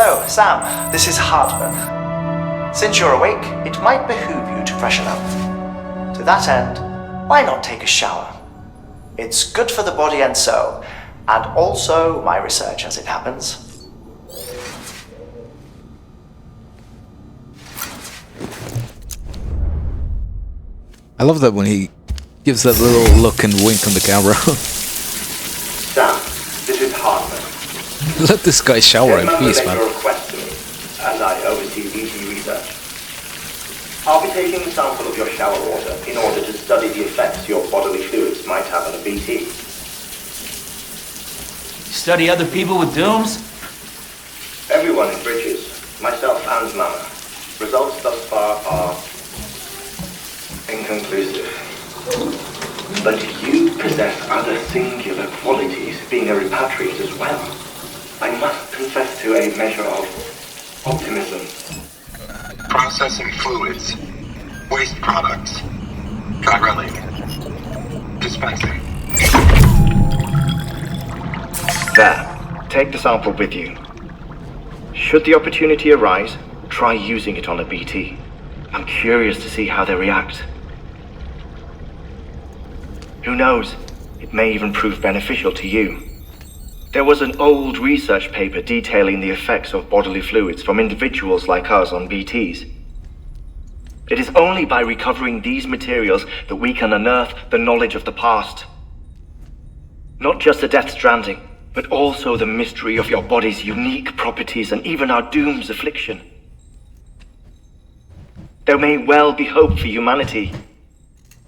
Hello, Sam. This is Hardman. Since you're awake, it might behoove you to freshen up. To that end, why not take a shower? It's good for the body and soul, and also my research as it happens. I love that when he gives that little look and wink on the camera. Sam, this is Hardman. Let this guy shower in peace, man. Your request to me, as I oversee BT research. I'll be taking a sample of your shower water in order to study the effects your bodily fluids might have on a BT. Study other people with dooms? Everyone in Bridges, myself and Mama. Results thus far are inconclusive. But you possess other singular qualities, being a repatriate as well. I must confess to a measure of optimism. Processing fluids, waste products, chiraling, dispensing. There, take the sample with you. Should the opportunity arise, try using it on a BT. I'm curious to see how they react. Who knows, it may even prove beneficial to you. There was an old research paper detailing the effects of bodily fluids from individuals like us on BTs. It is only by recovering these materials that we can unearth the knowledge of the past. Not just the Death Stranding, but also the mystery of your body's unique properties and even our doom's affliction. There may well be hope for humanity.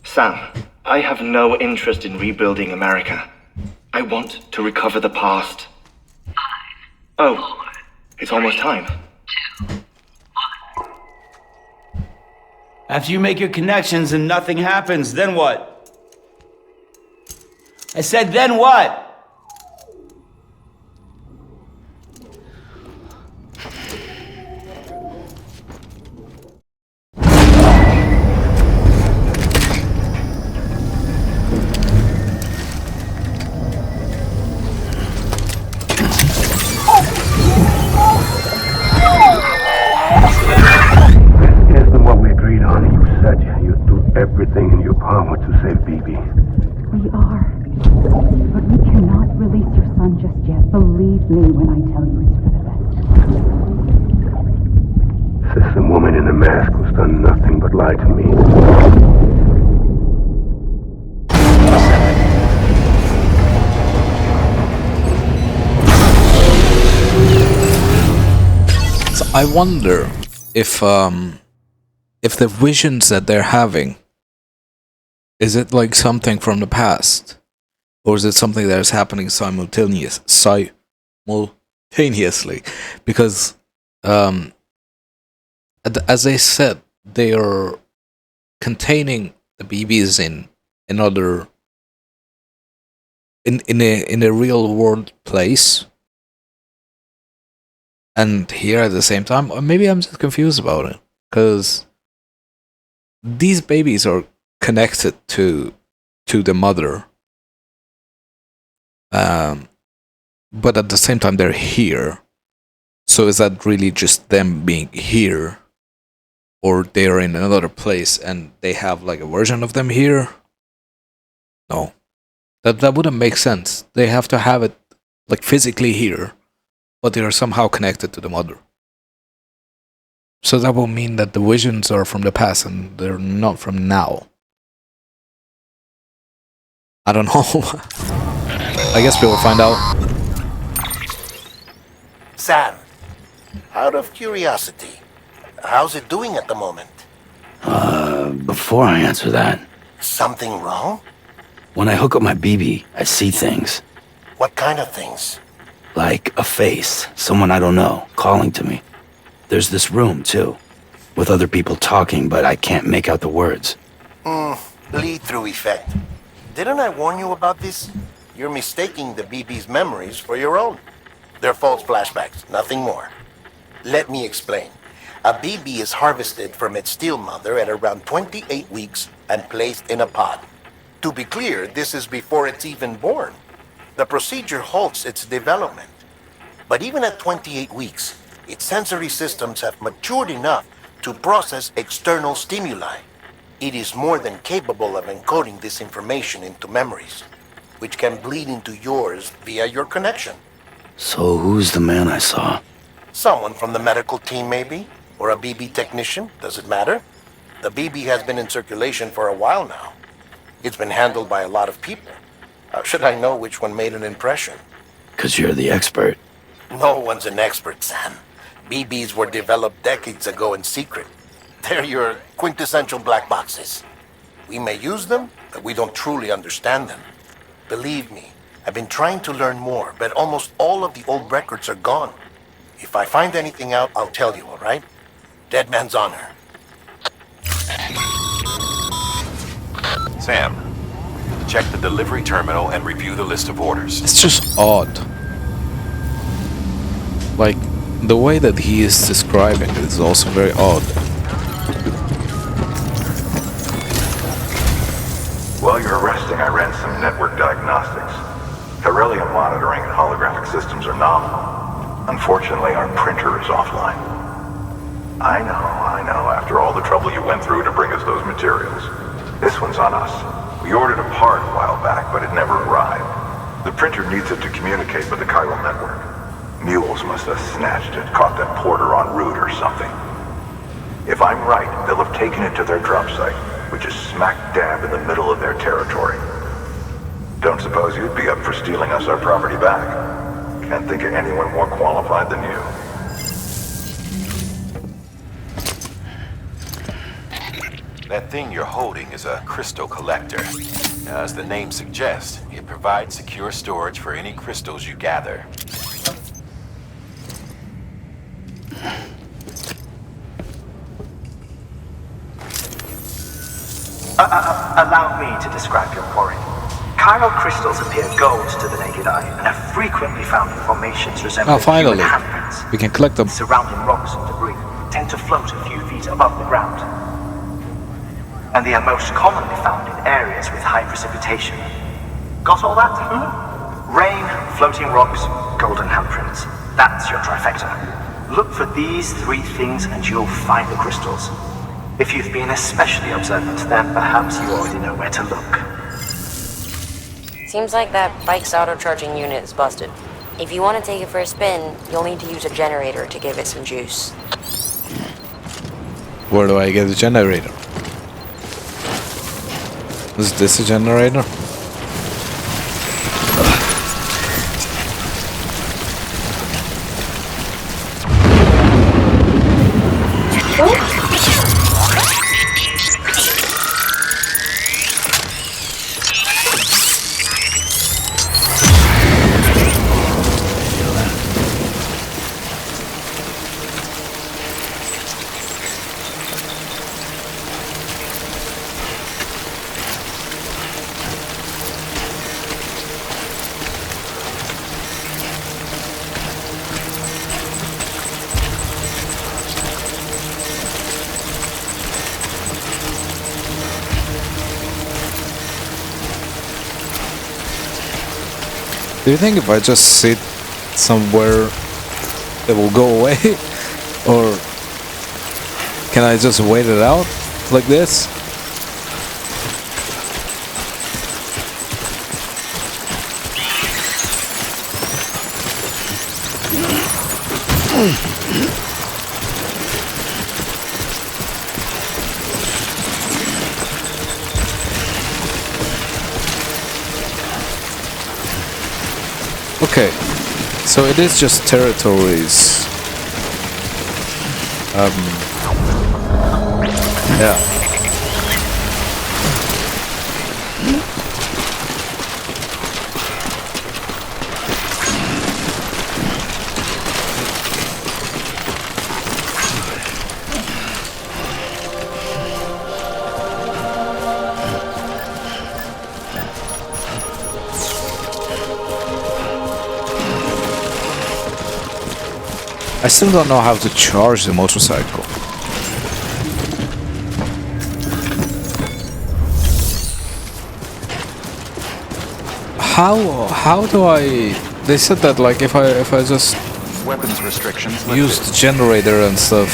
Sam, I have no interest in rebuilding America. I want to recover the past. 5, Oh, 4, it's almost time. 2, 1. After you make your connections and nothing happens, then what? I said, then what? Everything in your power to save BB. We are. But we cannot release your son just yet. Believe me when I tell you it's for the best. System woman in a mask who's done nothing but lie to me. So I wonder if the visions that they're having, is it like something from the past? Or is it something that is happening simultaneously? Because, as I said, they are containing the BBs in another, in a real world place. And here at the same time, or maybe I'm just confused about it. Because these babies are connected to the mother, but at the same time they're here. So is that really just them being here, or they're in another place and they have like a version of them here? No, that wouldn't make sense. They have to have it like physically here, but they are somehow connected to the mother. So that will mean that the visions are from the past and they're not from now. I don't know. I guess we'll find out. Sam, out of curiosity, how's it doing at the moment? Before I answer that, Something wrong? when I hook up my BB, I see things. What kind of things? Like a face, someone I don't know, calling to me. There's this room, too, with other people talking, but I can't make out the words. Lead-through effect. Didn't I warn you about this? You're mistaking the BB's memories for your own. They're false flashbacks, nothing more. Let me explain. A BB is harvested from its steel mother at around 28 weeks and placed in a pod. To be clear, this is before it's even born. The procedure halts its development. But even at 28 weeks, its sensory systems have matured enough to process external stimuli. It is more than capable of encoding this information into memories, which can bleed into yours via your connection. So who's the man I saw? Someone from the medical team, maybe? Or a BB technician? Does it matter? The BB has been in circulation for a while now. It's been handled by a lot of people. How should I know which one made an impression? 'Cause you're the expert. No one's an expert, Sam. BBs were developed decades ago in secret. They're your quintessential black boxes. We may use them, but we don't truly understand them. Believe me, I've been trying to learn more, but almost all of the old records are gone. If I find anything out, I'll tell you, all right? Dead man's honor. Sam, check the delivery terminal and review the list of orders. It's just odd. Like, the way that he is describing it is also very odd. While you're resting, I ran some network diagnostics. Beryllium monitoring and holographic systems are nominal. Unfortunately, our printer is offline. I know, after all the trouble you went through to bring us those materials. This one's on us. We ordered a part a while back, but it never arrived. The printer needs it to communicate with the chiral network. Mules must have snatched it, caught that porter en route or something. If I'm right, they'll have taken it to their drop site, which is smack dab in the middle of their territory. Don't suppose you'd be up for stealing us our property back? Can't think of anyone more qualified than you. That thing you're holding is a crystal collector. As the name suggests, it provides secure storage for any crystals you gather. Allow me to describe your quarry. Chiral crystals appear gold to the naked eye and are frequently found in formations resembling finally. human handprints. We can collect them. Surrounding rocks and debris tend to float a few feet above the ground. And they are most commonly found in areas with high precipitation. Got all that? Rain, floating rocks, golden handprints. That's your trifecta. Look for these three things and you'll find the crystals. If you've been especially observant, then perhaps you already know where to look. Seems like that bike's auto-charging unit is busted. If you want to take it for a spin, you'll need to use a generator to give it some juice. Where do I get the generator? Is this a generator? Do you think if I just sit somewhere it will go away? Or can I just wait it out like this? Okay, so it is just territories. Yeah. I still don't know how to charge the motorcycle. How do I? They said that like if I just Weapons restrictions use lifted. the generator and stuff.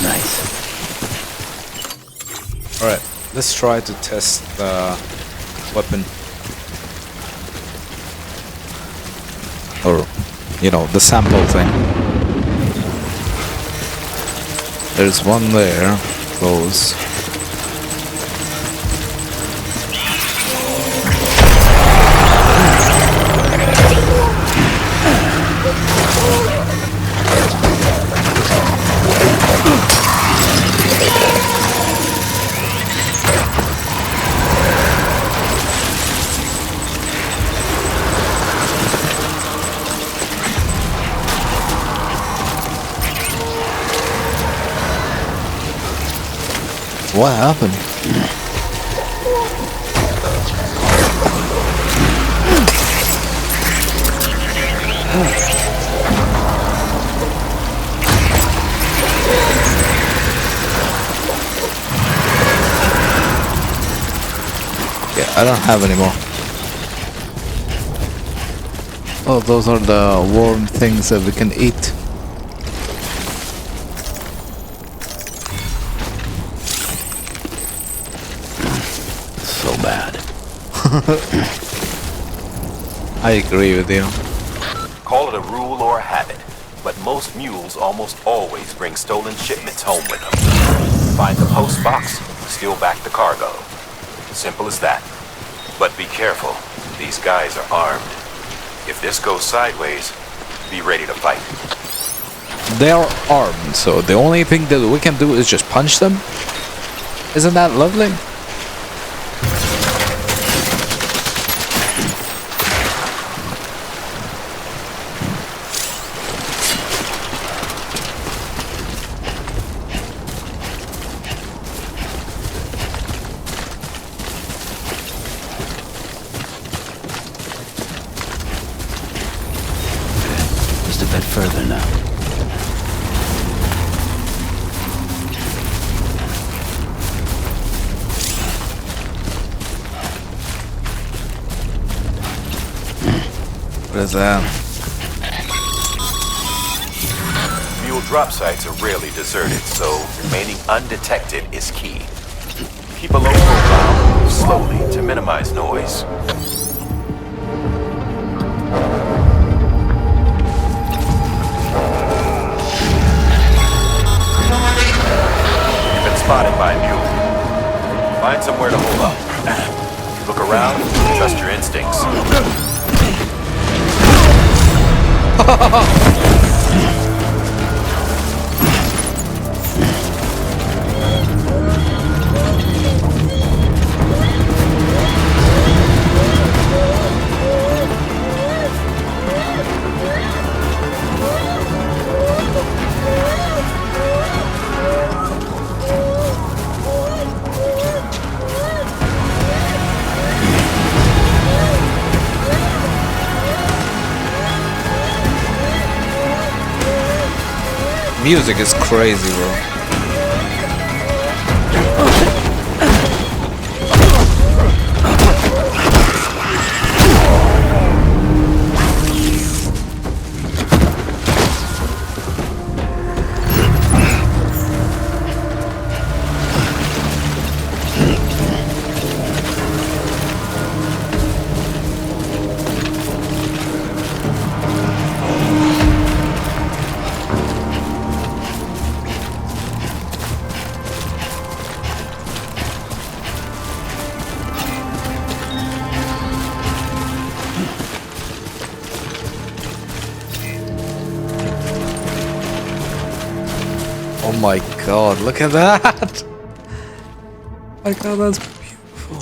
Nice. Alright, let's try to test the weapon. Or, you know, the sample thing. There's one there, close. What happened? Yeah, I don't have any more. Oh, those are the warm things that we can eat. So bad. I agree with you. Call it a rule or a habit, but most mules almost always bring stolen shipments home with them. Find the post box, steal back the cargo. Simple as that. But be careful. These guys are armed. If this goes sideways, be ready to fight. They are armed, so the only thing that we can do is just punch them? Isn't that lovely? Just a bit further now. What is that? Mule drop sites are rarely deserted, so remaining undetected is key. Keep a low profile, move slowly to minimize noise. You've been spotted by a mule. Find somewhere to hold up. Look around, trust your instincts. Music is crazy, bro. Oh my god, look at that! My god, that's beautiful.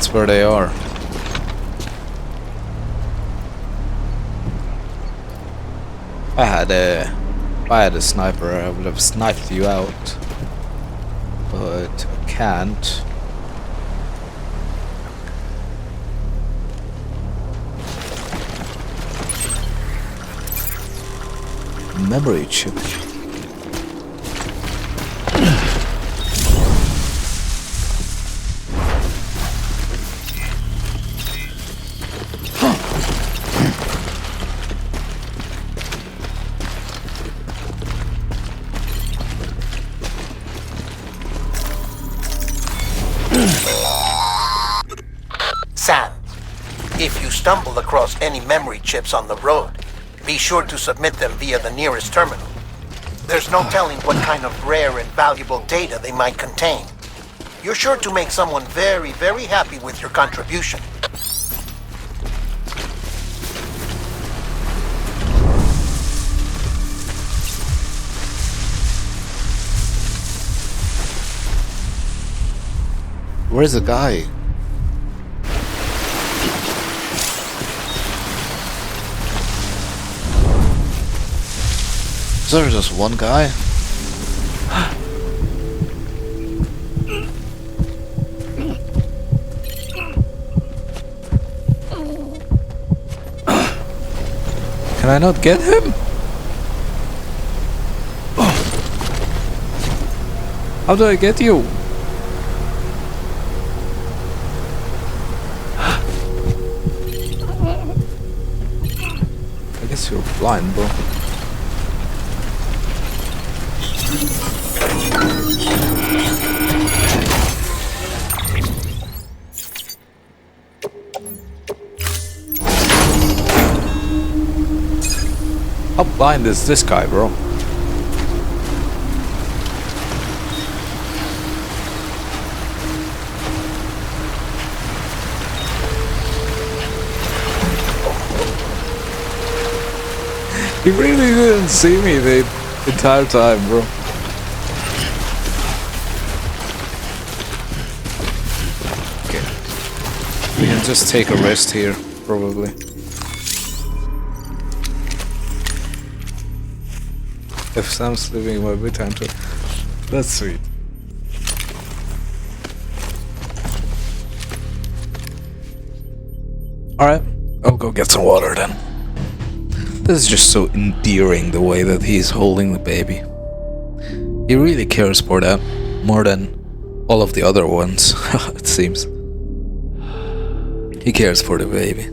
That's where they are. If I had a sniper, I would have sniped you out. But I can't. Memory chip. Sam, if you stumble across any memory chips on the road, be sure to submit them via the nearest terminal. There's no telling what kind of rare and valuable data they might contain. You're sure to make someone very, very happy with your contribution. Where's the guy? Is there just one guy? Can I not get him? How do I get you? I guess you're blind, bro. How blind is this guy, bro? He really didn't see me the entire time, bro. Okay. We can just take a rest here, probably. If Sam's leaving my bit time to... That's sweet. Alright, I'll go get some water then. This is just so endearing, the way that he's holding the baby. He really cares for that, more than all of the other ones, it seems. He cares for the baby.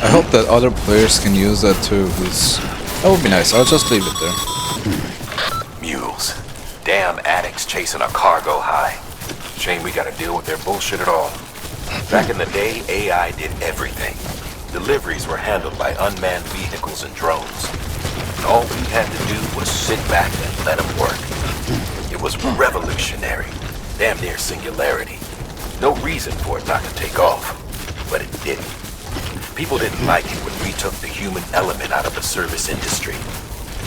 I hope that other players can use that too, because that would be nice. I'll just leave it there. Mules. Damn addicts chasing a cargo high. Shame we gotta deal with their bullshit at all. Back in the day, AI did everything. Deliveries were handled by unmanned vehicles and drones. And all we had to do was sit back and let them work. It was revolutionary. Damn near singularity. No reason for it not to take off. But it didn't. People didn't like it when we took the human element out of the service industry.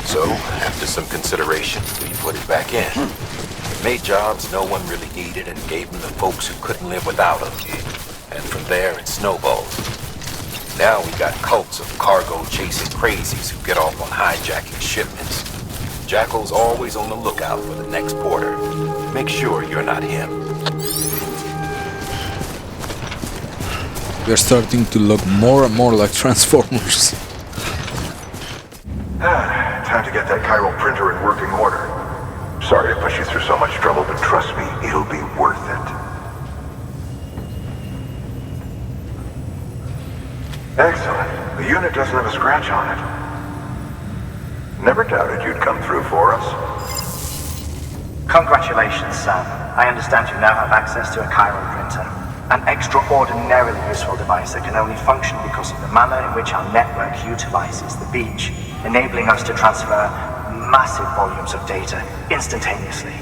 So, after some consideration, we put it back in. It made jobs no one really needed and gave them the folks who couldn't live without them. And from there, it snowballed. Now we got cults of cargo-chasing crazies who get off on hijacking shipments. Jackal's always on the lookout for the next porter. Make sure you're not him. We're starting to look more and more like Transformers. Time to get that chiral printer in working order. Sorry to push you through so much trouble, but trust me, it'll be worth it. Excellent. The unit doesn't have a scratch on it. Never doubted you'd come through for us. Congratulations, Sam. I understand you now have access to a chiral printer. An extraordinarily useful device that can only function because of the manner in which our network utilizes the beach, enabling us to transfer massive volumes of data instantaneously.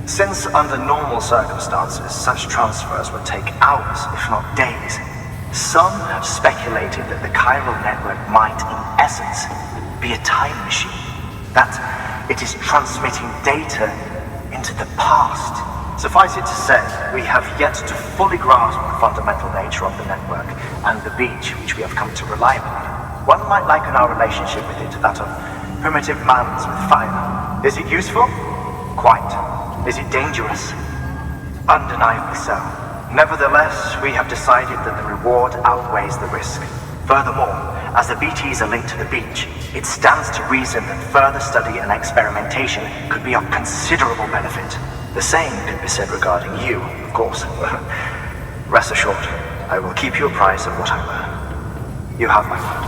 Since under normal circumstances, such transfers would take hours, if not days, some have speculated that the chiral network might, in essence, be a time machine that, It is transmitting data into the past. Suffice it to say, we have yet to fully grasp the fundamental nature of the network and the beach which we have come to rely upon. One might liken our relationship with it to that of primitive mans with fire. Is it useful? Quite. Is it dangerous? Undeniably so. Nevertheless, we have decided that the reward outweighs the risk. Furthermore, as the BTs are linked to the beach, it stands to reason that further study and experimentation could be of considerable benefit. The same could be said regarding you, of course. Rest assured, I will keep you apprised of what I learn. You have my word.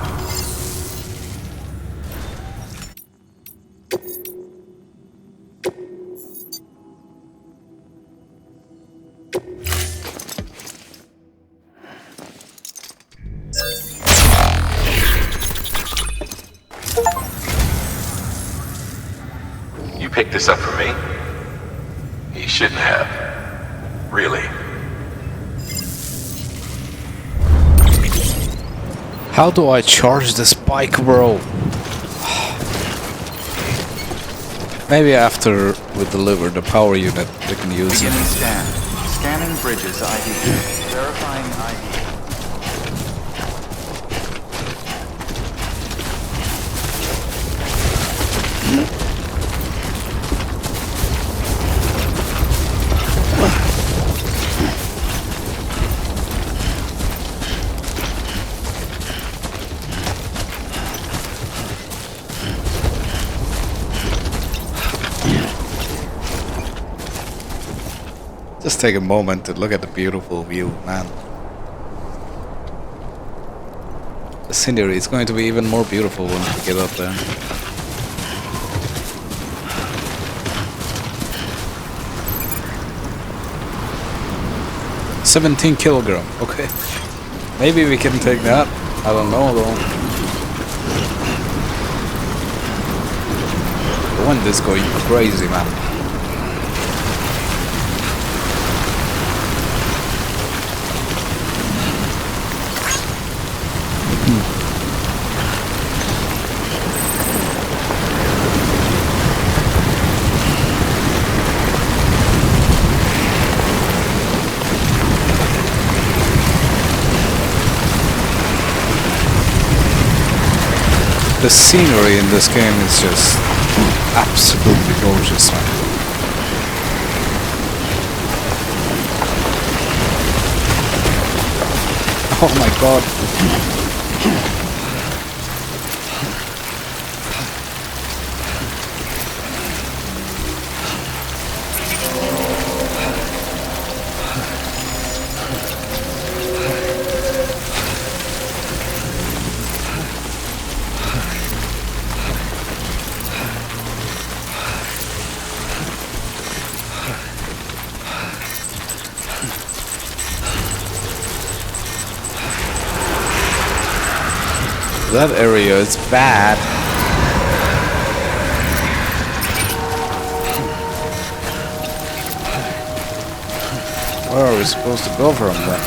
You picked this up for me? You shouldn't have. Really. How do I charge the spike, bro? Maybe after we deliver the power unit, we can use it. Beginning scan. Scanning bridges ID. Verifying ID. Just take a moment to look at the beautiful view, man. The scenery is going to be even more beautiful when we get up there. $17 kilogram, okay. Maybe we can take that. I don't know though. The wind is going crazy, man. The scenery in this game is just absolutely gorgeous, man. Oh my god. That area is bad. Where are we supposed to go from then?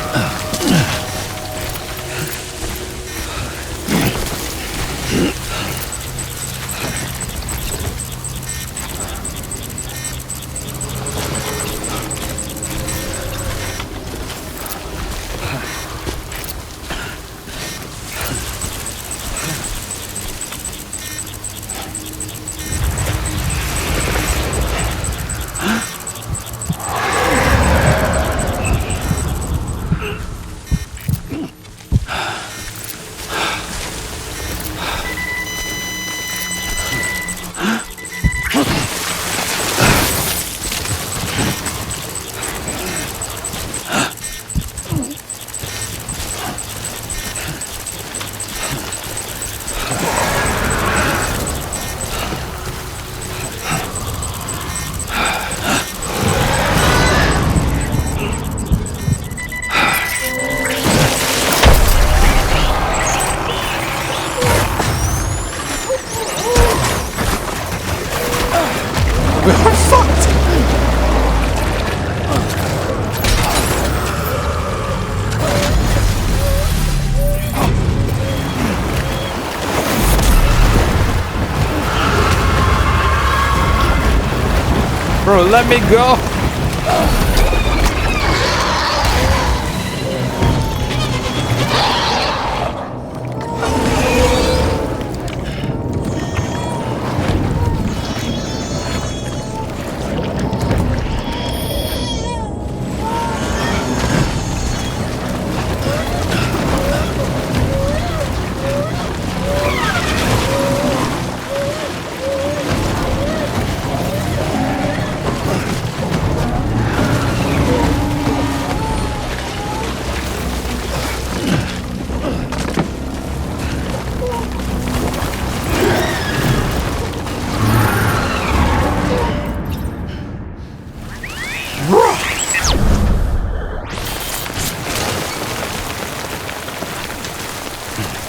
Bro, let me go!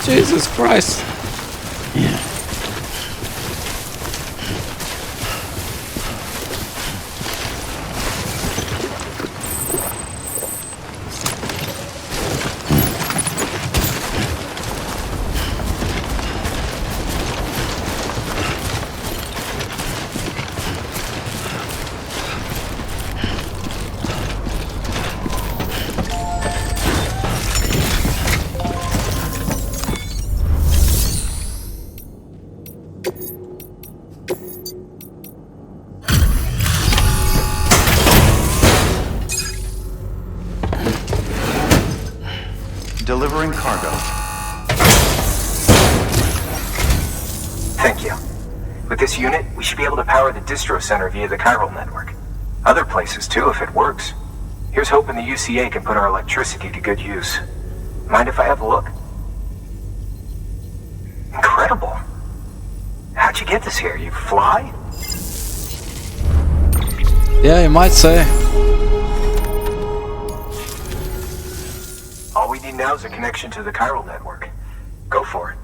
Jesus Christ. Yeah. Delivering cargo. Thank you. With this unit, we should be able to power the distro center via the chiral network. Other places too, if it works. Here's hoping the UCA can put our electricity to good use. Mind if I have a look? Incredible. How'd you get this here? You fly? Yeah, you might say. All we need now is a connection to the chiral network. Go for it.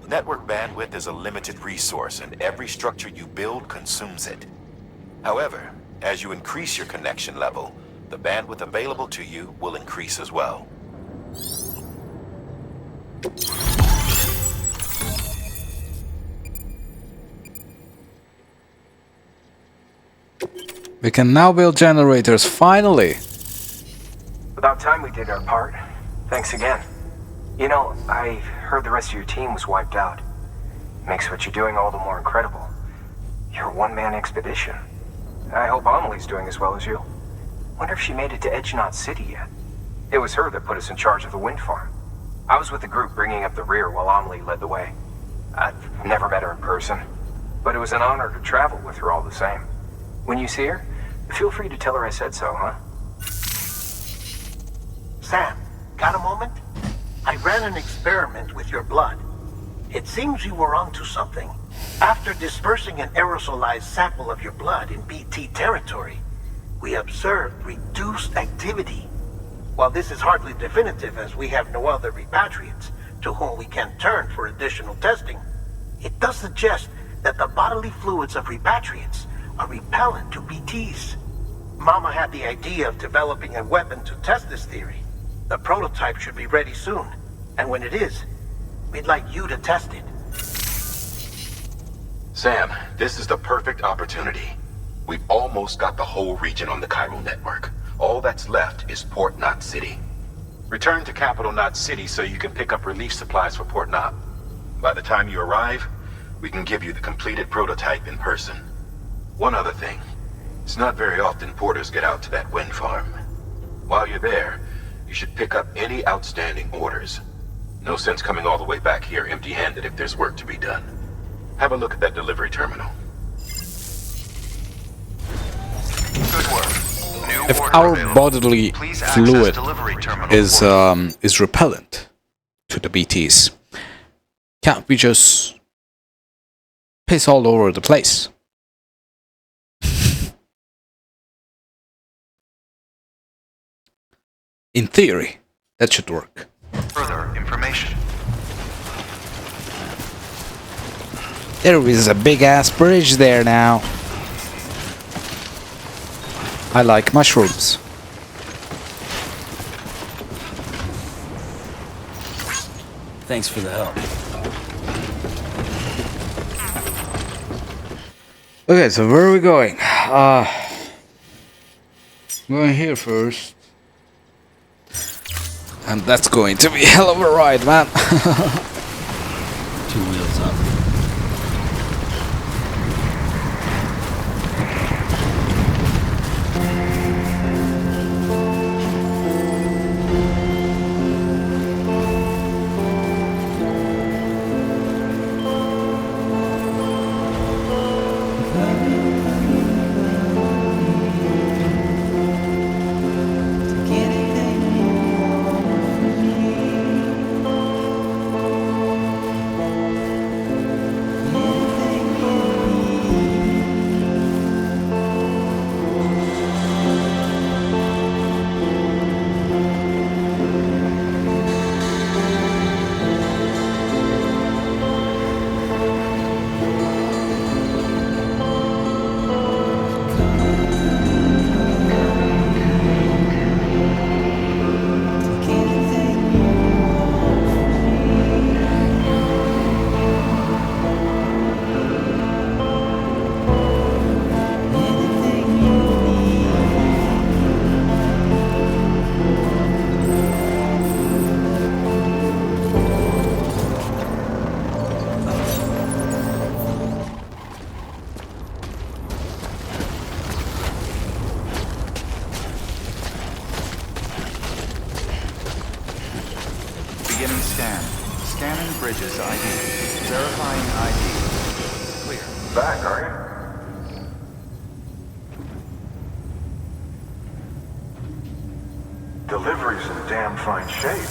Network bandwidth is a limited resource, and every structure you build consumes it. However, as you increase your connection level, the bandwidth available to you will increase as well. We can now build generators, finally! About time we did our part. Thanks again. You know, I heard the rest of your team was wiped out. Makes what you're doing all the more incredible. You're a one-man expedition. I hope Amelie's doing as well as you. Wonder if she made it to Edgenot City yet. It was her that put us in charge of the wind farm. I was with the group bringing up the rear while Amelie led the way. I've never met her in person, but it was an honor to travel with her all the same. When you see her, feel free to tell her I said so, huh? Sam, got a moment? I ran an experiment with your blood. It seems you were onto something. After dispersing an aerosolized sample of your blood in BT territory, we observed reduced activity. While this is hardly definitive as we have no other repatriates to whom we can turn for additional testing, it does suggest that the bodily fluids of repatriates are repellent to BTs. Mama had the idea of developing a weapon to test this theory. The prototype should be ready soon, and when it is, we'd like you to test it. Sam, this is the perfect opportunity. We've almost got the whole region on the chiral network. All that's left is Port Knot City. Return to Capital Knot City so you can pick up relief supplies for Port Knot. By the time you arrive, we can give you the completed prototype in person. One other thing. It's not very often porters get out to that wind farm. While you're there, you should pick up any outstanding orders. No sense coming all the way back here empty-handed if there's work to be done. Have a look at that delivery terminal. Good work. New If order our available. bodily Please access fluid delivery terminal is for- repellent to the BTs, Can't we just piss all over the place? In theory, that should work. Further information. There is a big ass bridge there now. I like mushrooms. Thanks for the help. Okay, so where are we going? Going here first. And that's going to be a hell of a ride, man. 2 wheels up. Beginning scan. Scanning bridges ID. Verifying ID. Clear. Back, are you? Delivery's in damn fine shape.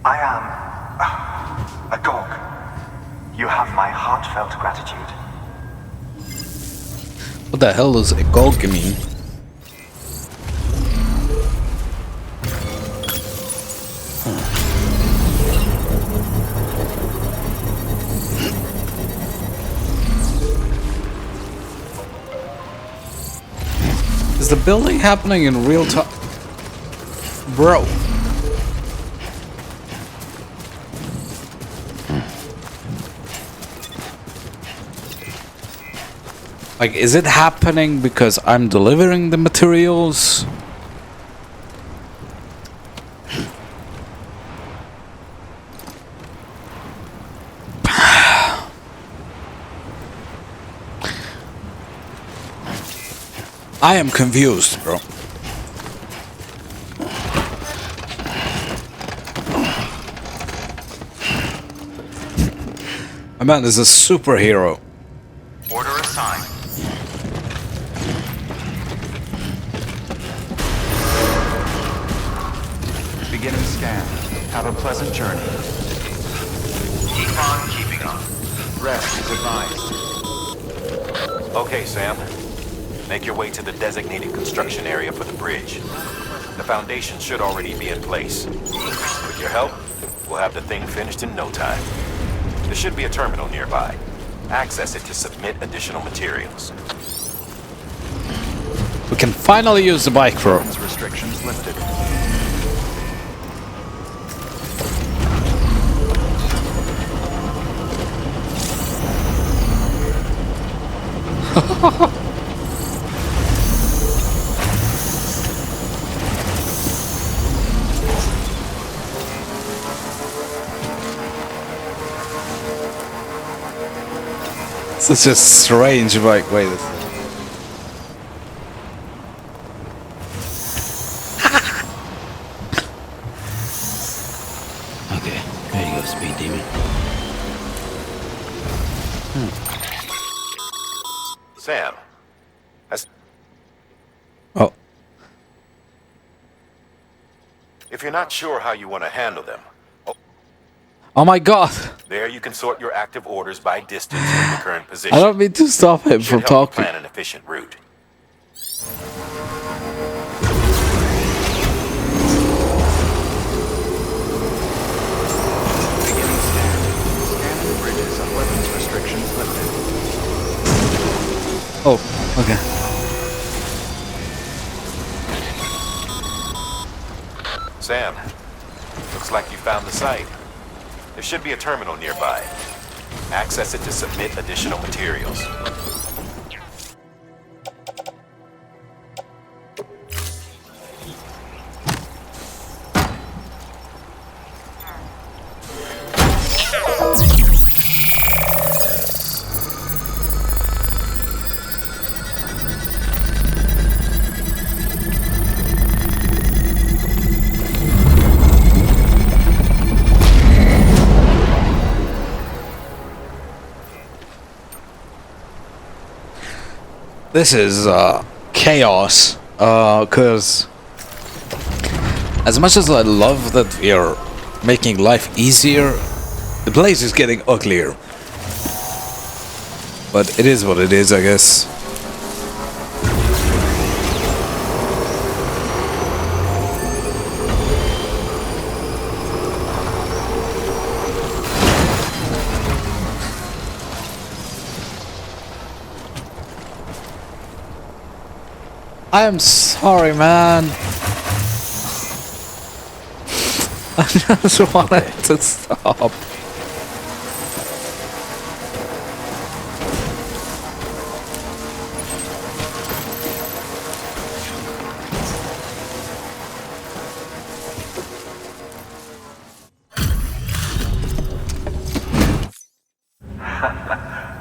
I am a dog. You have my heartfelt gratitude. What the hell does a gog mean? Is the building happening in real time? Bro. Like, is it happening because I'm delivering the materials? I am confused, bro. My man is a superhero. Order assigned. Beginning scan. Have a pleasant journey. Keep on keeping on. Rest is advised. Okay, Sam. Make your way to the designated construction area for the bridge. The foundation should already be in place. With your help, we'll have the thing finished in no time. There should be a terminal nearby. Access it to submit additional materials. We can finally use the bike, bro. Restrictions lifted. Such a strange bike. Wait a second. Okay, there you go, Speed Demon. Sam, If you're not sure how you want to handle them, Oh my god! there you can sort your active orders by distance from your current position. I don't mean to stop him Should from help you talking. plan an efficient route. Beginning scan. Scanning bridges and weapons restrictions lifted. Oh, okay. Sam, looks like you found the site. There should be a terminal nearby. Access it to submit additional materials. This is chaos, cause as much as I love that we are making life easier, the place is getting uglier. But it is what it is, I guess. I am sorry, man. I just wanted to stop.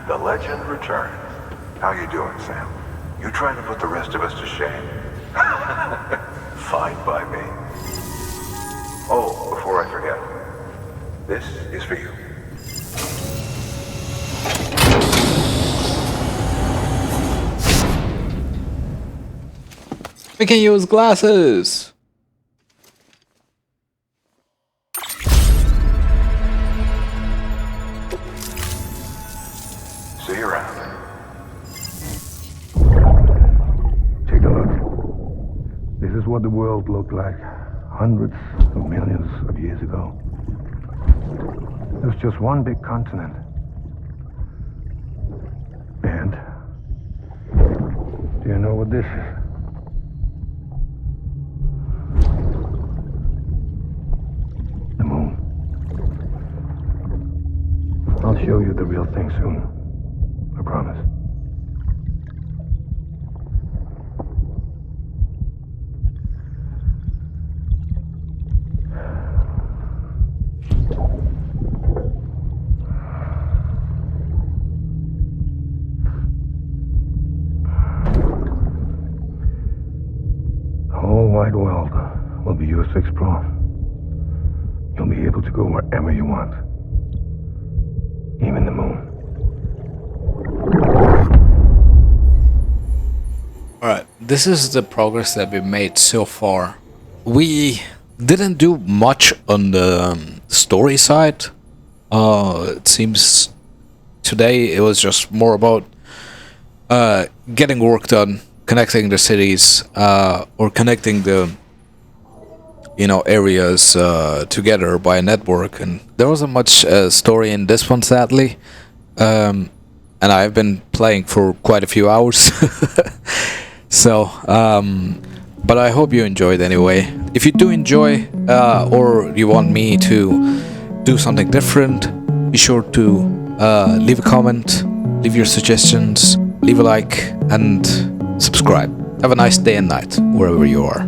The legend returns. How you doing, Sam? You trying to put the rest of us to shame? Fine by me. Oh, before I forget, this is for you. We can use glasses. See you around. Take a look. This is what the world looked like hundreds of millions of years ago. It was just one big continent. And do you know what this is? The moon. I'll show you the real thing soon. I promise. The whole wide world will be yours to explore. You'll be able to go wherever you want. Even the moon. Alright, this is the progress that we made so far. We didn't do much on the story side. It seems today it was just more about getting work done, connecting the cities, or connecting the areas together by a network. And there wasn't much story in this one, sadly. And I've been playing for quite a few hours. So, but I hope you enjoyed anyway. If you do enjoy, or you want me to do something different, be sure to leave a comment, leave your suggestions, leave a like, and subscribe. Have a nice day and night, wherever you are.